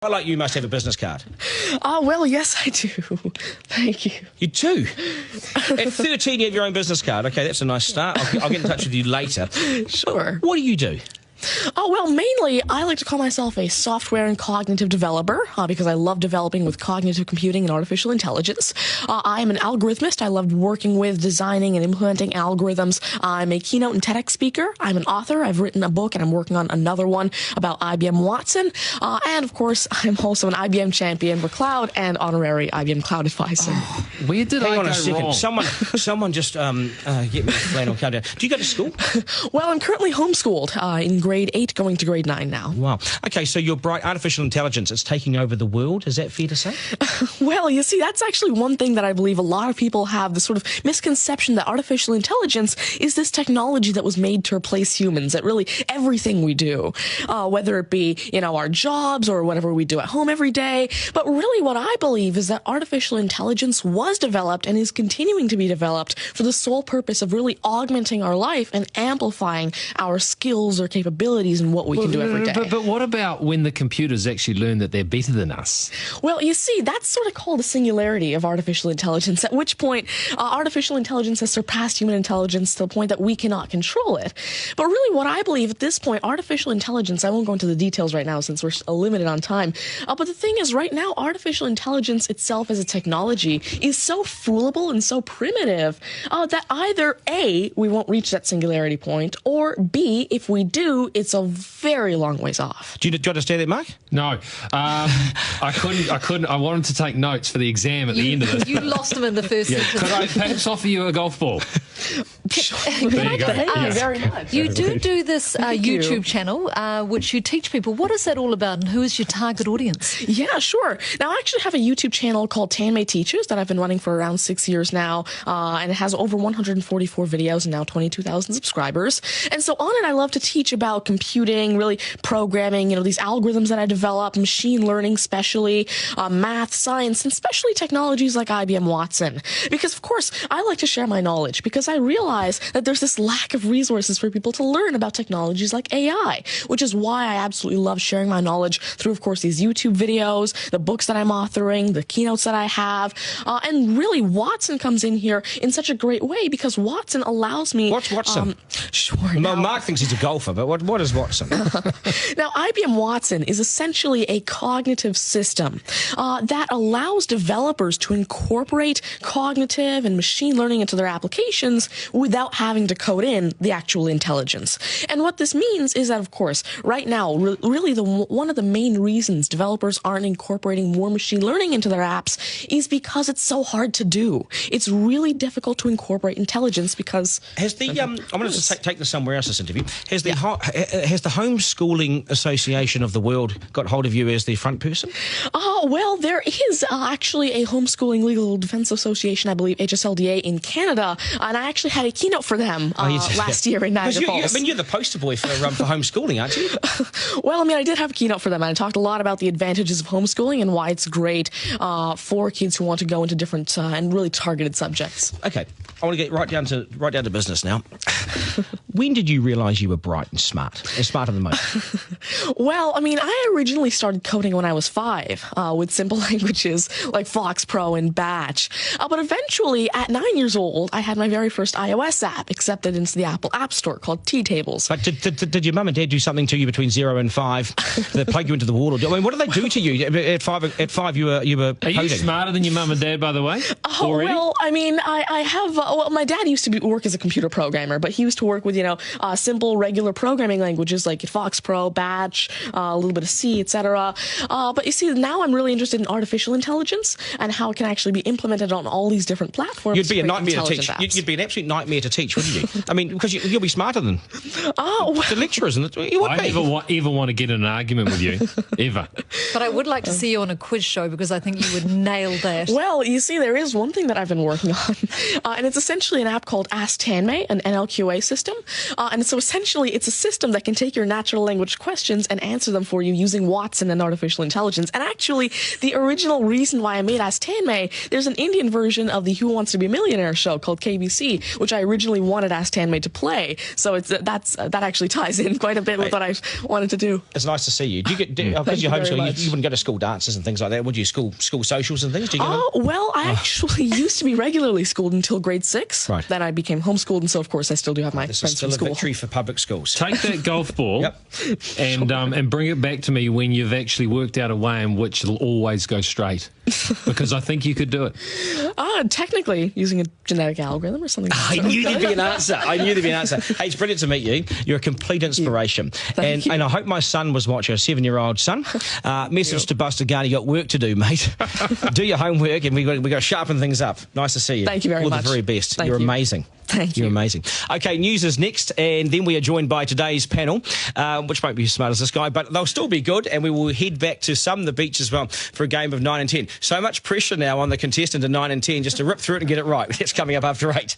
I like you must have a business card. Well, yes, I do. Thank you. You do? At 13, you have your own business card. OK, that's a nice start. I'll get in touch with you later. Sure. What do you do? Well, mainly, I like to call myself a software and cognitive developer because I love developing with cognitive computing and artificial intelligence. I am an algorithmist. I love working with, designing, and implementing algorithms. I'm a keynote and TEDx speaker. I'm an author. I've written a book, and I'm working on another one about IBM Watson. And, of course, I'm also an IBM champion for cloud and honorary IBM cloud advisor. Oh, where did I go wrong? Someone just get me a flannel countdown. Do you go to school? Well, I'm currently homeschooled in grade 8, going to grade 9 now. Wow. Okay, so you're bright. Artificial intelligence, it's taking over the world. Is that fair to say? Well, you see, that's actually one thing that I believe a lot of people have, this sort of misconception that artificial intelligence is this technology that was made to replace humans, that really everything we do, whether it be, our jobs or whatever we do at home every day. But really what I believe is that artificial intelligence was developed and is continuing to be developed for the sole purpose of really augmenting our life and amplifying our skills or capabilities and what we can do every day. But what about when the computers actually learn that they're better than us? Well, you see, that's sort of called a singularity of artificial intelligence, at which point artificial intelligence has surpassed human intelligence to the point that we cannot control it. But really what I believe at this point, artificial intelligence, I won't go into the details right now since we're limited on time, but the thing is right now, artificial intelligence itself as a technology is so foolable and so primitive that either A, we won't reach that singularity point, or B, if we do, it's a very long ways off. Do you understand that, Mark? No. I couldn't. I wanted to take notes for the exam at the end of this. You lost them in the first sentence. Could I perhaps offer you a golf ball? There you go. Thank you very much. You do this YouTube channel, which you teach people. What is that all about, and who is your target audience? Yeah, sure. Now, I actually have a YouTube channel called Tanmay Teaches that I've been running for around 6 years now, and it has over 144 videos and now 22,000 subscribers. And so on it, I love to teach about computing, really programming, these algorithms that I develop, machine learning especially, math, science, and especially technologies like IBM Watson. Because, of course, I like to share my knowledge because I realize that there's this lack of resources for people to learn about technologies like AI, which is why I absolutely love sharing my knowledge through, of course, these YouTube videos, the books that I'm authoring, the keynotes that I have, and really Watson comes in here in such a great way because Watson allows me... What's Watson? Sure. Mark thinks he's a golfer, but what is Watson? Now, IBM Watson is essentially a cognitive system that allows developers to incorporate cognitive and machine learning into their applications without having to code in the actual intelligence. And what this means is that, of course, right now, really one of the main reasons developers aren't incorporating more machine learning into their apps is because it's so hard to do. It's really difficult to incorporate intelligence because... I'm going to take this somewhere else, this interview. Has the Homeschooling Association of the World got hold of you as the front person? Well, there is actually a Homeschooling Legal Defense Association, I believe, HSLDA, in Canada, and I actually had a keynote for them last year in Niagara Falls. You're the poster boy for homeschooling, aren't you? Well, I did have a keynote for them, and I talked a lot about the advantages of homeschooling and why it's great for kids who want to go into different and really targeted subjects. Okay, I want to get right down to business now. When did you realise you were bright and smart, and smarter than most? Well, I originally started coding when I was 5 with simple languages like Fox Pro and Batch. But eventually, at 9 years old, I had my very first iOS app accepted into the Apple App Store called T-Tables. But did your mum and dad do something to you between 0 and 5? They plug you into the wall? What did they do to you? At 5 you were coding. Are you smarter than your mum and dad, by the way? Already? Well, I have... my dad used to work as a computer programmer, but he used to work with, simple, regular programming languages like Fox Pro, Batch, a little bit of C, etc. But you see, now I'm really interested in artificial intelligence and how it can actually be implemented on all these different platforms. You'd be a nightmare to teach. You'd be an absolute nightmare to teach, wouldn't you? Because you'll be smarter than the lecturers. You would I ever want to get in an argument with you, ever. But I would like to see you on a quiz show because I think you would nail that. Well, you see, there is one thing that I've been working on, and it's essentially an app called Ask Tanmay, an NLQA system, And so essentially, it's a system that can take your natural language questions and answer them for you using Watson and artificial intelligence. And actually, the original reason why I made Ask Tanmay, there's an Indian version of the Who Wants to Be a Millionaire show called KBC, which I originally wanted Ask Tanmay to play. So that actually ties in quite a bit with what I wanted to do. It's nice to see you. Do you get because you're homeschooled? You wouldn't go to school dances and things like that, would you? School socials and things? Do you get well, I actually used to be regularly schooled until grade 6. Right. Then I became homeschooled, and so of course I still do have my This is friends still from a school. victory for public schools. Take that golf ball and bring it back to me when you've actually worked out a way in which it'll always go straight. Because I think you could do it. Technically, using a genetic algorithm or something. I knew there'd be an answer. Hey, it's brilliant to meet you. You're a complete inspiration. Thank you. And I hope my son was watching, a 7-year-old son. Message to Buster Garner, you got work to do, mate. Do your homework, and we got to sharpen things up. Nice to see you. Thank you very much. much. All the very best. Thank You're you. amazing. Thank you. You're amazing. Okay, news is next, and then we are joined by today's panel, which won't be as smart as this guy, but they'll still be good, and we will head back to the beach as well for a game of 9 and 10. So much pressure now on the contestant in 9 and 10 just to rip through it and get it right. It's coming up after 8.